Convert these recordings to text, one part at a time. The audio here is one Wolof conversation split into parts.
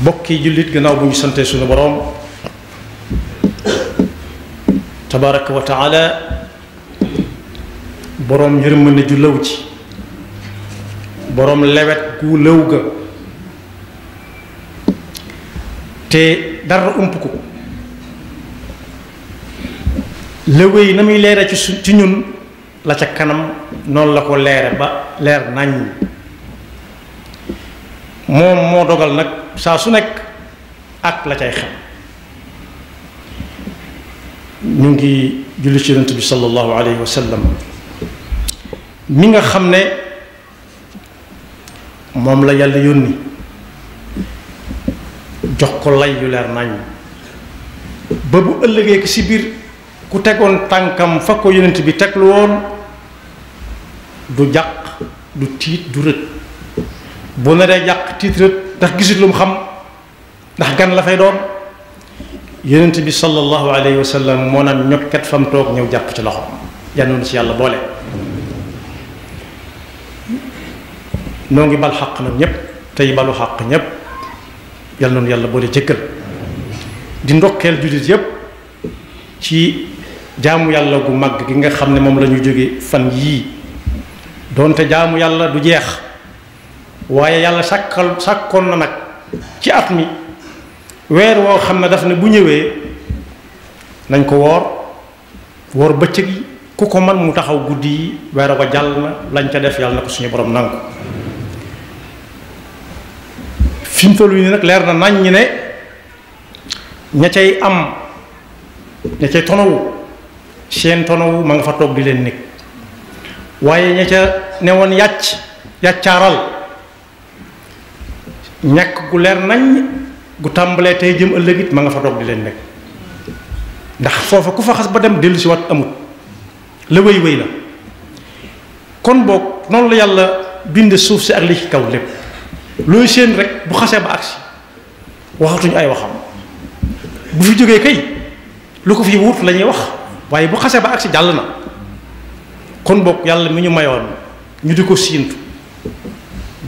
bokki jullit gannaaw bu ñu sante suñu boroom tabaraka wa taala boroom yërmande ju lëw ci boroom lewet gu lëw ga te dara ump ko lëwéy na muy leere ci ñun la ca kanam noonu la ko leere ba leer nañ moom moo dogal nag saa su nekk ak la cay xam ñu ngi julli ci yonent bi sallallahu alayhi wa sallam mi nga xam ne moom la yàlla yónni jox ko lay yu leer nañ ba bu ëllëgee ki si biir ku tegoon tànkam fa ko yonent bi teglu woon du jàq du tiit du rët bu na dee jàq tiit rët ndax gisit lu mu xam ndax gan la fay doon yonent bi sallallahu alayhi wa sallam moo naan ñokket fam toog ñëw jàpp ci loxo yàlla ci yàlla boole noo ngi bal xaq nag ñépp tey balu xaq ñépp yàlla noonu yàlla boole jëkkal di ndokkeel jullit yépp ci jaamu yàlla gu mag gi nga xam ne moom la ñu jóge fan yii doonte jaamu yàlla du jeex waaye yàlla sàkkoon na nag ci at mi weer woo xam ne daf ne bu ñëwee nañ ko woor bëccëg yi ku ko man mu taxaw guddi yi weer ko jàll na lañ ca def yàlla na ko suñu borom nangu fi mu toll nii nag leer na nañ ñi ne ña cay am ña cay tonawu seen tonawu ma nga fa toog di leen nekk waaye ña ca newoon yàccaaral ñàkk gu leer nañ gu tàmbalee tey jëm ëllëg it ma nga fa toog di leen nekk ndax foofa ku fa xas ba dem dellu si wat amut la wéy la kon boog noonu la yàlla bind suuf si ak li ci kaw lépp looy seen rek bu xasee ba agsi waxatuñu ay waxam bu fi jógee kay lu ko fi wut la ñuy wax waaye bu xasee ba agsi jàll na kon boog yàlla mi ñu mayoon ñu di ko siintu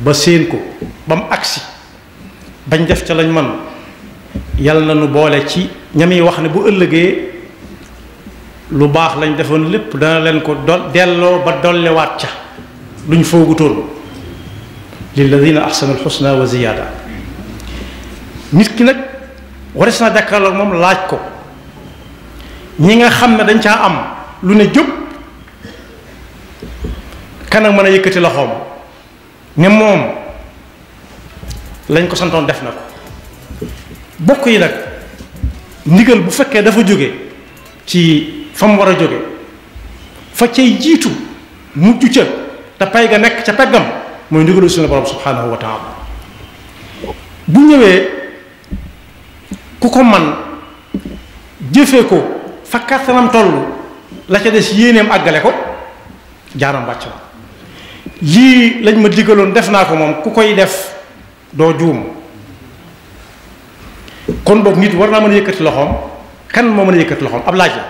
ba séen ko ba mu agsi bañ def ca lañ man yàlla na nu boole ci ñami wax ne bu ëllëgee lu baax lañ defoon lépp dana leen ko delloo ba dollewaat ca luñ foogutoon lilladina ahsanu alxusna wa ziyaada nit ki nag wares naa jàkkaarloog moom laaj ko ñi nga xam ne dañ caa am lu ne jóg kan ak mën a yëkkati loxoom ne moom lañ ko santoon def na ko bokk yi nag ndigal bu fekkee dafa jóge ci fa mu war a jóge fa cay jiitu mujj ca te pay ga nekk ca peggam mooy ndigalu suñu borom subhanahu wa taala bu ñëwee ku ko man jëfee ko fa kàttanam toll la ca des yéeneem àggale ko jaaram bàcc la lii lañ ma digaloon def naa ko moom ku koy def doo juum kon boog nit war naa mën a yëkkati loxoom kan moo mën a yëkkati loxoom ab laaj la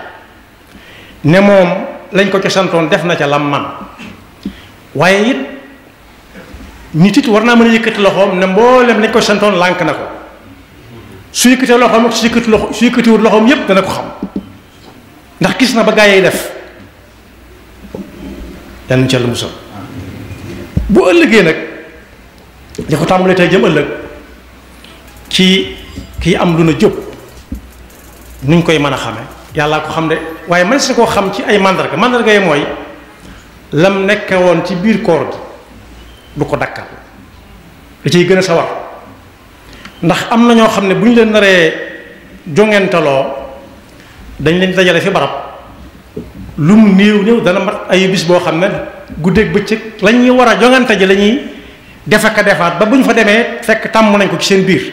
ne moom lañ ko ca santoon def na ca lam man waaye it nit it war naa mën a yëkkati loxoom ne mboolem lañ ko santoon lànk na ko su yëkkatee loxoom ak su yëkkatiwut loxoom yépp dana ko xam ndax gis na ba gaa yi def yal nañu ci Yàlla musal bu ëllëgee nag li ko tàmbalee tey jëm ëllëg ci kii am lu na jóg nuñ koy mën a xame yàllaa ko xam de waaye man si koo xam ci ay mandarga yi mooy lam nekke woon ci biir koor gi du ko dakkal da ciy gën a sawar ndax am na ñoo xam ne bu ñu leen naree jongentaloo dañ leen dajale fi barab lu mu néew dana mat ay bis boo xam ne guddeeg bëccëg la ñuy war a jongante ji la ñuy defaat ba bu ñu fa demee fekk tàmm nañ ko ci seen biir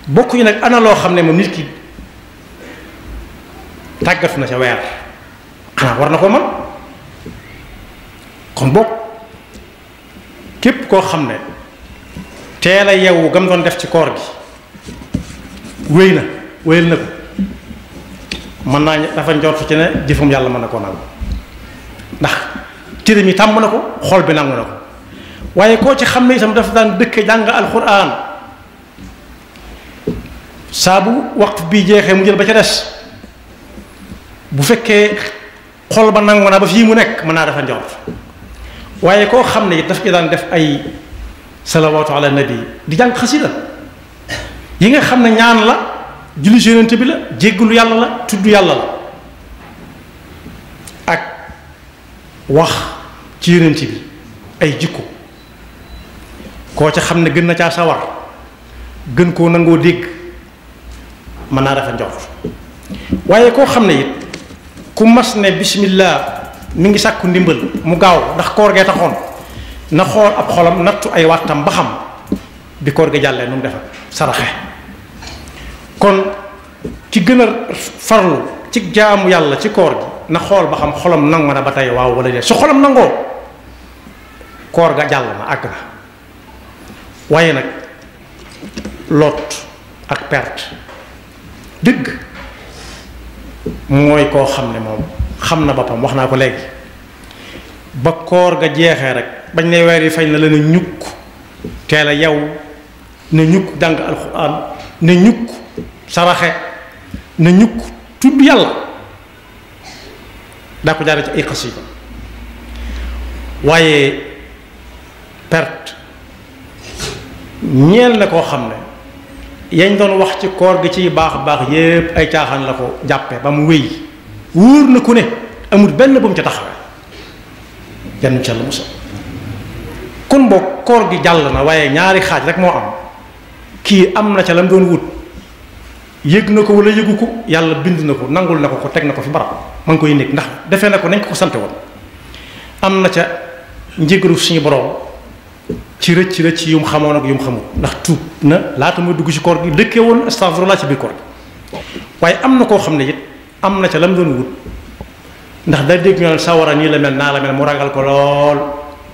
bokk yi nag ana loo xam ne moom nit ki tàggatu na ca weer xanaa war na ko man kon bokk képp koo xam ne teel a yeewu gam doon def ci koor gi wéyal na ko mën naa dafa njortu ci ne jëfam yàlla mën na koo nangu ndax cëram yi tàmm na ko xol bi nangu na ko waaye koo ci xam ne itam dafa daan dëkke jàng alxuraan saa bu waxtu bii jeexee mu jël ba ca des bu fekkee xol ba nangu na ba fii mu nekk mën naa dafa njort waaye koo xam ne it daf ci daan def ay salawaatu ala nabi di jàng xasida yi nga xam ne ñaan la julli ci yonent bi la jéggalu yàlla la tudd yàlla la ak wax ci yonent bi ay jikko koo ca xam ne gën na caa sawar gën koo nangoo dégg mën naa dafa njort waaye koo xam ne it ku mas ne bismillah mi ngi sàkku ndimbal mu gaaw ndax koor gee taxoon na xool ab xolam nattu ay wattam ba xam bi koor gi jàllee nu mu defal saraxe kon ci gën a farlu ci jaamu yàlla ci koor gi na xool ba xam xolam nangu na ba tey waaw wala déet su xolam nangoo koor ga jàll na àgg na waaye nag lot ak perte dëgg mooy koo xam ne moom xam na boppam wax naa ko léegi ba koor ga jeexee rek bañ ne weer yi fañ na la ne ñukk teel a yow ne ñukk jàng alxuraan ne ñukk saraxe ne ñukk tudd yàlla daa ko jaare ci ay xasida waaye perte ñeel na koo xam ne yañ doon wax ci koor gi ciy baax baax yépp ay caaxaan la ko jàppe ba mu wéy wóor na ku ne amul benn bu mu ca taxawee yannu ca la musa kon boog koor gi jàll na waaye ñaari xaaj rek moo am kii am na ca la mu doon wut yëg na ko wala yëgu ko yàlla bind na ko nangul na ko teg na ko fi barab ma ngi koy nekk ndax defee na ko nañ ko sante woon am na ca njëgalu suñu borom ci rëcc yum xamoon ak yum xamul ndax tuub na laata muy dugg ci koor gi dëkkee woon astaghfirullah ci biir koor gi waaye am na koo xam ne it am na ca la mu doon wut ndax da dégg ñu ne sawara nii la mel naa la mel mu ragal ko lool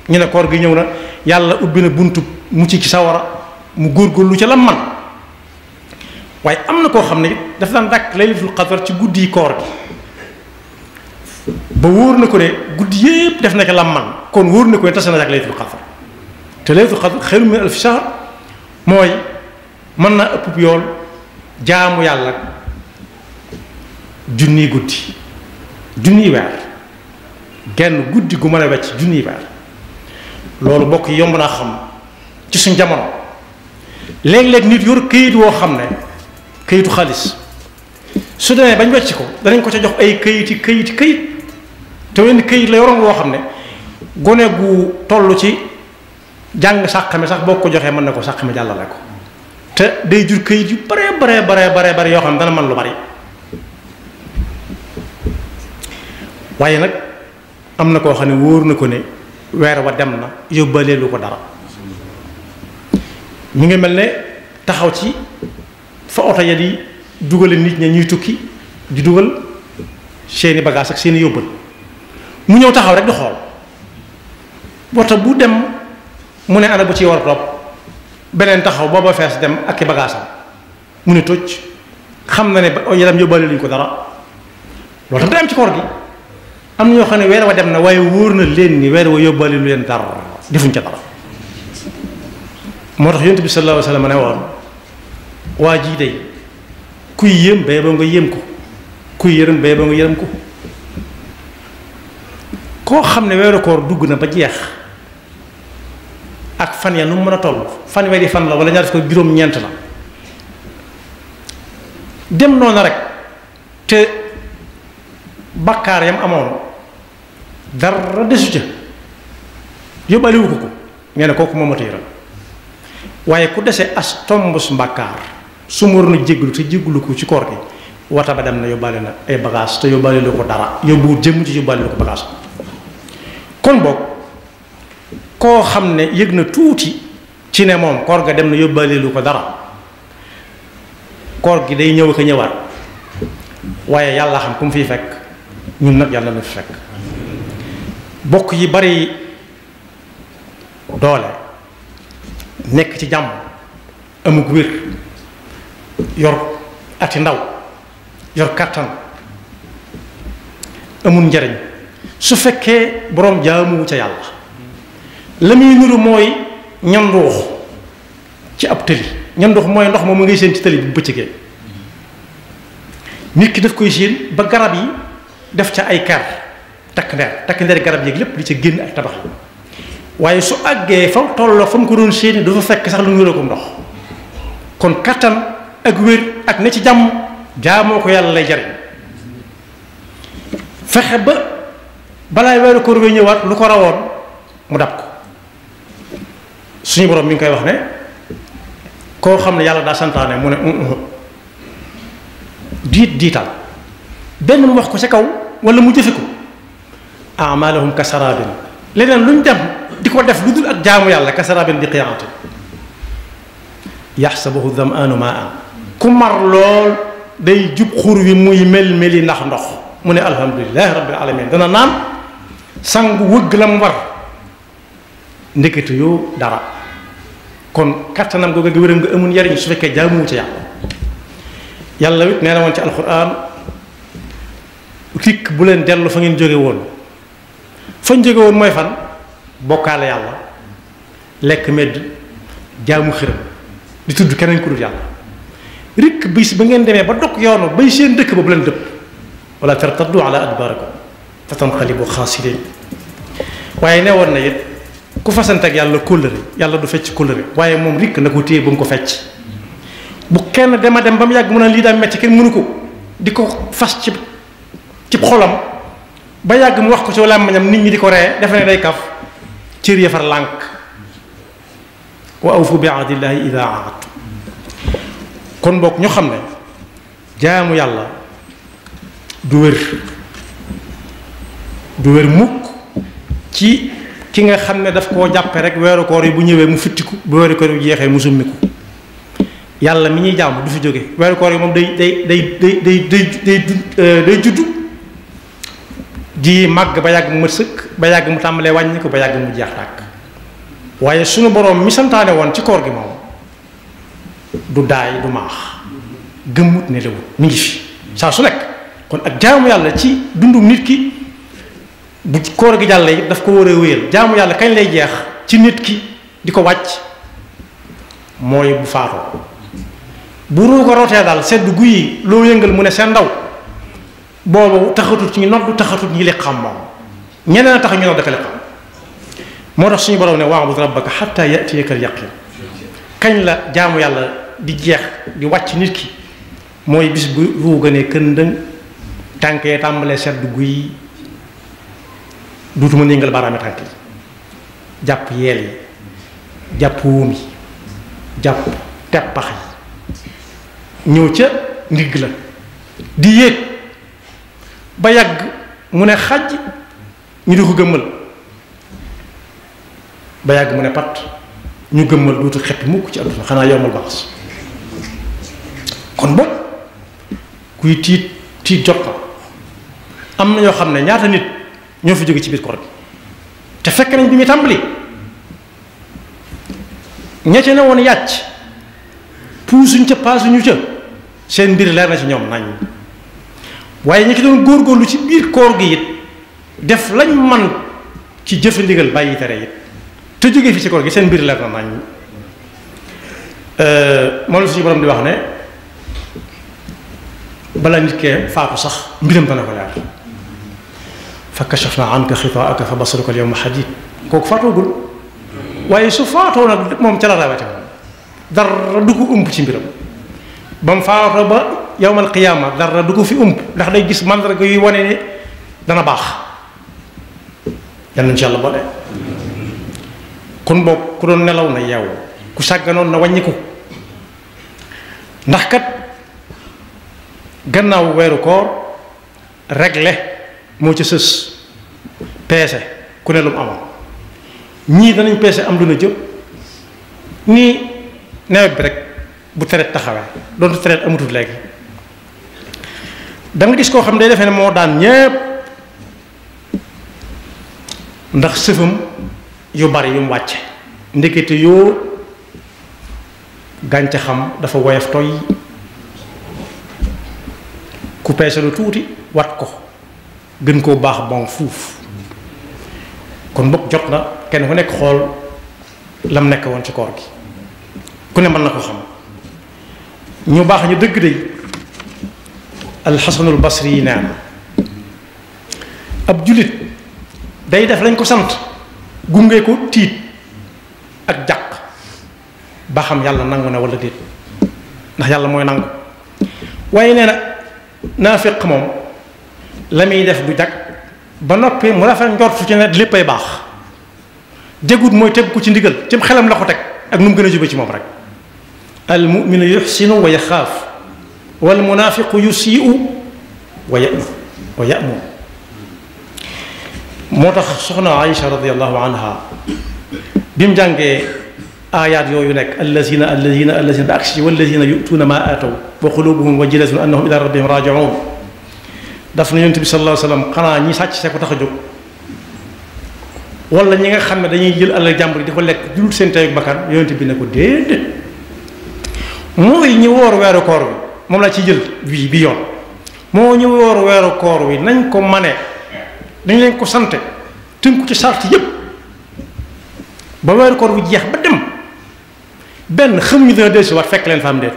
ñu ne koor gi ñëw na yàlla ubbi na buntu mucc ci sawara mu góorgóorlu ca la man waaye am na koo xam ne it dafa daan dàkk laylatul qadr ci guddi yi koor gi ba wóor na ko ne guddi yépp def na ca la man kon wóor na ko ne tase na ak laylatul qadr te laylatul qadr xayrun min alfi shahr mooy mën naa ëpp yool jaamu yàlla junniy guddi junniy weer genn guddi gu mën a wecc junniy weer loolu bokk yomb naa xam ci suñ jamono léeg-léeg nit yor këyit woo xam ne këyitu xaalis su demee bañ wecc ko danañ ko ca jox ay këyit te wenn këyit la yoroon woo xam ne gone gu toll ci jàng sàqame sax boo ko joxee mën na ko sàqame jàllale ko te day jur këyit yu bare yoo xam ne dana mën lu bari waaye nag am na koo xam ne wóor na ko ne weer wa dem na yóbbalee lu ko dara mi ngi mel ne taxaw ci fa oto ya di dugale nit ña ñuy tukki di dugal seeni bagage ak seeni yóbbal mu ñëw taxaw rek di xool oto bu dem mu ne ana bu ci war a topp beneen taxaw booba fees dem ak i bagaasam mu ne toj xam na ne yaram yóbbaale luñ ko dara loolu tam day am ci koor gi am na ñoo xam ne weer wa dem na waaye wóor na leen ni weer wa yóbbaale lu leen dara defuñ ca dara moo tax yonent bi sallallahu alayhi wa sallam ne woon waa jii day kuy yéem bay ba nga yéem ko kuy yërëm bay ba nga yërëm ko koo xam ne weeru koor dugg na ba jeex ak fan ya nu mu mën a toll fanweeri fan la wala ñaar ko juróom-ñeent la dem noonu rek te bakkaar yam amoon dara desu ca yóbbaaliwu ko ngeen ne kooku moom a tëyral waaye ku dese as tombus mbàkkaar su ma waroon a jégglu te jégglu ko ci koor gi wata ba dem na yóbbaale na ay bagage te yóbbaale lu ko dara yóbbuwut jëmm ci yóbbaale lu ko bagage kon boog koo xam ne yëg na tuuti ci ne moom koor ga dem na yóbbaale lu ko dara koor gi day ñëw ak a ñëwaat waaye yàlla xam ku mu fiy fekk ñun nag yàlla na fi fekk bokk yi bari doole nekk ci jàmm amug wér yor ati ndaw yor kàttan amul njariñ su fekkee boroom jaamuwu ca yàlla la muy niru mooy ñanduux ci ab tëli ñanduux mooy ndox moom mu ngay seen ci tëli bu bëccëgee nit ki daf koy séen ba garab yi def ca ay kar takk ndeer garab yeeg lépp di ca génn ak tabax yi waaye su àggee fa tolloo fa mu ko doon séeni du fa fekk sax lu ñu ko ndox kon kattan ak wér ak ne ci jàmm jaamoo ko yàlla lay jariñ fexe ba balaay weeru koor wi ñëwaat lu ko rawoon mu dab ko suñu borom mi ngi koy wax ne koo xam ne yàlla daa santaane mu ne diital benn mu wax ko ca kaw wala mu jëfe ko amalahum kasarabin leneen luñ dem di ko def lu dul ak jaamu yàlla kasarabin bi qiyaati yaxsabuhu damaanu maa ku mar lool day jub xur wi muy mel-meli ndax ndox mu ne alhamdulilahi rabbil alamin dana naan sangu wëgg la mu war ndekete yoo dara kon kattanam googu nga wéram nga amul njariñ su fekkee jaamuwu ci yàlla yàlla wit nee na woon ci alquran rikk bu leen dellu fa ngeen jóge woon fañ jóge woon mooy fan bokkaale yàlla lekk medd jaamu xiram di tudd keneen ku dul yàlla rikk bis ba ngeen demee ba dog yoonu bay seen dëkk ba bu leen dëpp wala tartaddu ala adbarakum fatanqalibu xaasirin waaye ne woon na it ku fasante ak yàlla kóllëre yàlla du fecc kóllëre waaye moom rikk na ko téye ba mu ko fecc bu kenn dema dem ba mu yàgg mu ne lii daa metti kenn mënu ko di ko fas ci xolam ba yàgg mu wax ko ci làmmiñam nit ñi di ko ree defe ne day kaf cër ya far lànk wa awfu bi ahdillahi ida ahadtum kon boog ñu xam ne jaamu yàlla du wér mukk ci ki nga xam ne daf koo jàppe rek weeru koor yi bu ñëwee mu fittiku bu weeru koor yi jeexee mu summiku yàlla mi ñuy jaamu du fi jóge weeru koor yi moom day juddu di màgg ba yàgg mu mat sëkk ba yàgg mu tàmbalee wàññi ko ba yàgg mu jeex tàkk waaye sunu boroom mi santaane woon ci koor gi moom du daay du maax gëmmut ne lewut mi ngi fi saa su nekk kon ak jaamu yàlla ci dundu nit ki bu koor gi jàllee it daf ko war a wéyal jaamu yàlla kañ lay jeex ci nit ki di ko wàcc mooy bu faatoo bu ruu ko rootee daal sedd guyi loo yëngal mu ne seen ndaw boobu taxatut ñu noddu taxatut ñi li xam moom ñeneen a tax ñu nodd ak li xam moo tax suñu borom ne wa'bud rabbaka hatta ya'tiyaka al-yaqin kañ la jaamu yàlla di jeex di wàcc nit ki mooy bis bu ruu gënee këndëng tànkee tàmbalee sedd guyi duutuma yëngal baaraami tànk yi jàpp yeel yi jàpp wóom yi jàpp teppax yi ñëw ca ndigg la di yéeg ba yàgg mu ne xaj ñu di ko gëmmal ba yàgg mu ne pat ñu gëmmal duutu xeppi mukk ci àdduna xanaa yowmal baas kon boog kuy tiit jot na am na ñoo xam ne ñaata nit ñoo fi jóge ci biir koor bi te fekk nañ bi muy tàmbali ña ca ne woon yàcc puusuñ ca paasuñu ca seen mbir leer na ci ñoom nañ waaye ña ci doon góorgóorlu ci biir koor gi it def lañ man ci jëfe ndigal bàyyi tere it te jógee fi ci koor gi seen mbir leer na nañ moom la suñu borom di wax ne bala nit kee faatu sax mbiram dana ko leer fa kashafna anka xitaaka fa basaruka al yawma hadid kooku faatoogul waaye su faatoo nag moom ca la rawete moom dara du ko ump ci mbiram ba mu faatoo ba yawmal qiyaama dara du ko fi ump ndax day gis mandarga yuy wane ne dana baax yal nañu ci yàlla boole kon boog ku doon nelaw na yeewu ku sàgganoon na wàññiku ndax kat gannaaw weeru koor réglé moo ca sës peese ku ne lu mu amoon ñii danañ peese am lu na jëm nii nawet bi rek bu traite taxawee doonte traite amatul léegi da nga gis koo xam ne day defee ne moo daan ñépp ndax sëfam yu bari yu mu wàcce ndekete yoo gàncaxam dafa woyof toy ku peese lu tuuti wat ko gën koo baax bon fuuf kon boog jot na kenn ku nekk xool lam nekk woon ci koor gi ku ne mën na ko xam ñu baax ñu dëgg de alxasanul basri yi nee na ab julit day def lañ ko sant gunge ko tiit ak jàq ba xam yàlla nangu na wala déet ndax yàlla mooy nangu waaye nee na naafiq moom la muy def du jag ba noppi mu rafet njortu ci ne léppay baax jagut mooy teg ko ci ndigal ci xelam la ko teg ak nu mu gën a jube ci moom rek al muminu yuxsinu wa yaxaaf wal munaafiqu yusii'u wa ya'mu moo tax soxna Aïcha radiyallahu anha bi mu jàngee aayaat yooyu nekk allazina ba agsi wallazina yu'tuuna maa aataw wa qulubuhum wajilatun annahum ila rabbihim raaji'uun daf na yonent bi sallallahu alayhi wa sallam xanaa ñi sàcc see ko tax a jóg wala ñi nga xam ne dañuy jël alal jàmbur yi di ko lekk jurut seen teyu bakkan yonent bi ne ko déedéet mooy ñi woor weeru koor wi moom laa ci jël bi yoon moo ñu woor weeru koor wi nañ ko mane dañ leen ko sante tënku ci sart yépp ba weeru koor wi jeex ba dem benn xamuñu dina dellusi waat fekk leen fa am déet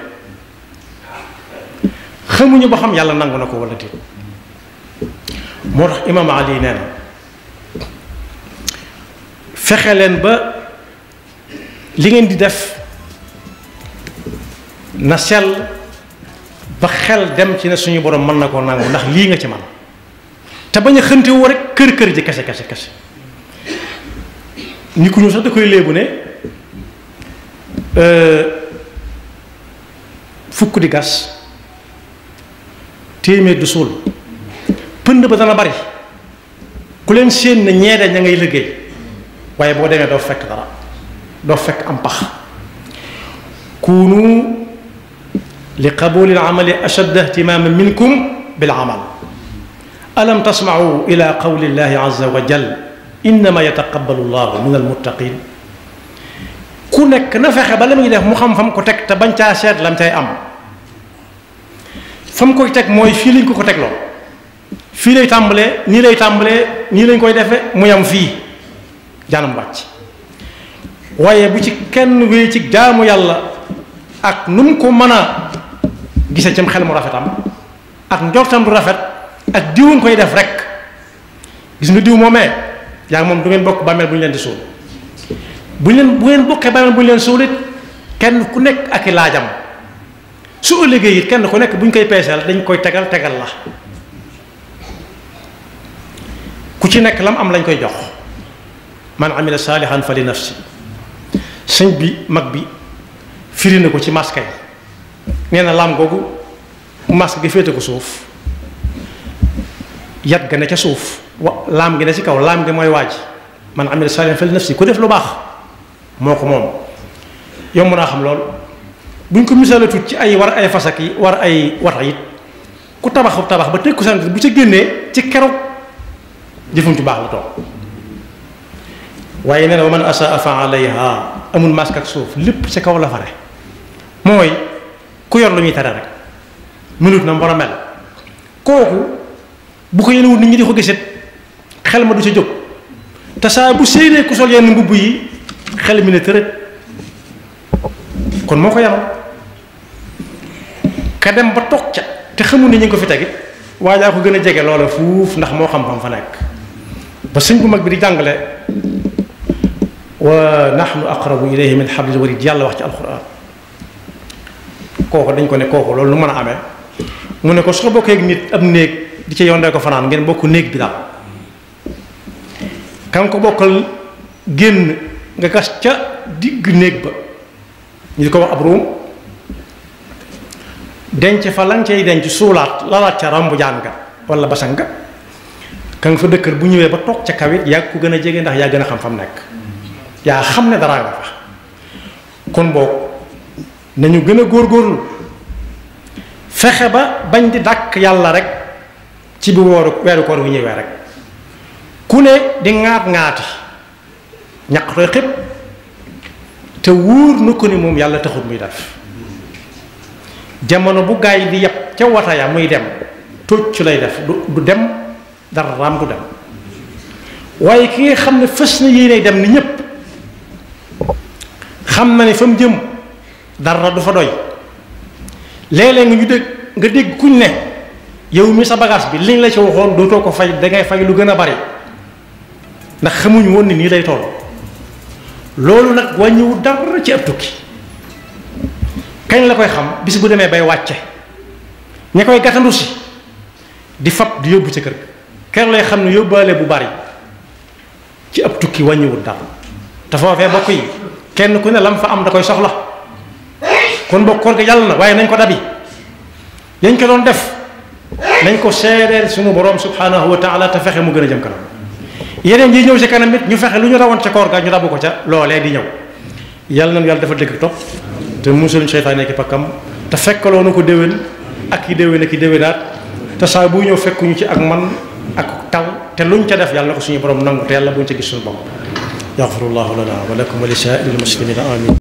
xamuñu ba xam yàlla nangu na ko wala déet moo tax imaam Ali nee na fexe leen ba li ngeen di def na sell ba xel dem ci ne suñu borom mën na koo nangu ndax lii nga ci man te bañ a xënte woo rek kër ji kese ni ku ñu sax da koy léebu ne fukk di gas téeméer du suul pënd ba dana bari ku leen séen ne ñeede ña ngay liggéey waaye boo demee doo fekk dara doo fekk am pax kunu li qabuli al-amali ashadda ihtimaman minkum bil amal alam tasma'u ila qawli llahi azza wa jal innama yataqabbalu llahu min almuttaqin ku nekk na fexe ba la muy def mu xam fam ko teg te bañ caa seet lam cay am fam koy teg mooy fii lañ ko tegloo fii lay tàmbalee nii lañ koy defee mu yam fii jaanam wàcc waaye bu ci kenn wéy ci jaamu yàlla ak nu mu ko mën a gise cim xel mu rafetam ak njortam du rafet ak diwuñ koy def rek gis nga diw moomee yaa ngi moom du ngeen bokk bàmmeel bu ñu leen di suul bu ngeen bokkee bàmmeel bu ñu leen suul it kenn ku nekk ak i laajam su ëllëgee it kenn ku nekk bu ñu koy peeseel dañ koy tegal la ku ci nekk lam am lañ koy jox man amila saalihan fa li nafsi sëñ bi mag bi firi na ko ci masque yi nee na laam googu masque gi féete ko suuf yat ga ne ca suuf laam gi ne ci kaw laam gi mooy waaj man amila saalihan fa li nafsi ku def lu baax moo ko moom yomb naa xam lool buñ ko misaala tut ci ay war ay fasak yi war ay wata it ku tabax ba teg ko sant bu ca génnee ci keroog jëfum ci baax la toog waaye nee na wa man asaa fa alayha amul masque ak suuf lépp ci kaw la fare mooy ku yor lu ñuy tere rek minute na mbor a mel kooku bu ko yenewul nit ñi di ko gisit xel ma du ca jóg te saa bu séenee ku sol yenn mbubb yi xel mi ne tërët kon moo ko yaral ka dem ba toog ca te xamul ne ñu ngi ko fi tegit waaye daa ko gën a jege loola fuuf ndax moo xam fam fa nekk ba sëñ bu mag bi di jàngale wa nahnu aqrabu ilayhi min hablil warid yàlla wax ci alquran kooku dañ ko ne kooku loolu nu mën a amee mu ne ko soo bokkee ak nit ab néeg di ca yondee ko fanaan ngeen bokk néeg bi daal kan ko bokkal génn nga gas ca digg néeg ba ñu di ko wax ab ruum denc fa lañ cay denc suulaat lalaat ca rambu jaan ga wala basan ga ka nga fa dëkkër bu ñëwee ba toog ca kawit yaa ko gën a jege ndax yaa gën a xam fam nekk yaa xam ne dara nga fa kon boog nañu gën a góorgóorlu fexe ba bañ di dàkk yàlla rek ci bi weeru koor wi ñëwee rek ku ne di ŋaati ñaq tooy xëpp te wóor na ko ni moom yàlla taxut muy def jamono bu gaa yi di yeb ca wata ya muy dem tócc lay def du dem dara raam du dem waaye ki nga xam ne fës na yéene dem ni ñépp xam na ne fa mu jëm dara du fa doy léeg-léeg nga dégg kuñ ne yow mi sa bagage bi liñ la ci waxoon dootoo ko fay dangay fay lu gën a bari ndax xamuñu woon ni nii lay toll loolu nag wàññiwu dara ci ab tukki kañ la koy xam bis bu demee bay wàcce ña koy gàttandu si di fab di yóbbu ci kër ker lay xam ne yóbbaale bu bari ci ab tukki wàññiwul dara te foofee bokk yi kenn ku ne lam fa am da koy soxla kon bokk koor ga yàlla na waaye nañ ko dabi yañ ko doon def nañ ko seedeel suñu borom subhanahu wa taala te fexe mu gën a jëm kanam yeneen yi ñëw ci kanam it ñu fexe lu ñu rawoon ca koor ga ñu dabu ko ca loolee di ñëw yàlla nañu yàlla dafa dëgg topp te musul seytaane ki pakkam te fekkaloo na ko déwén ak i déwén ak i déwénaat te saa bu ñëw fekkuñu ci ak man ak taw te luñ ca def yàlla na ko suñu borom nangu te yàlla buñ ca gis suñu bopp yaxfirullahu lana wa lakum wa li saa'iril muslimina amin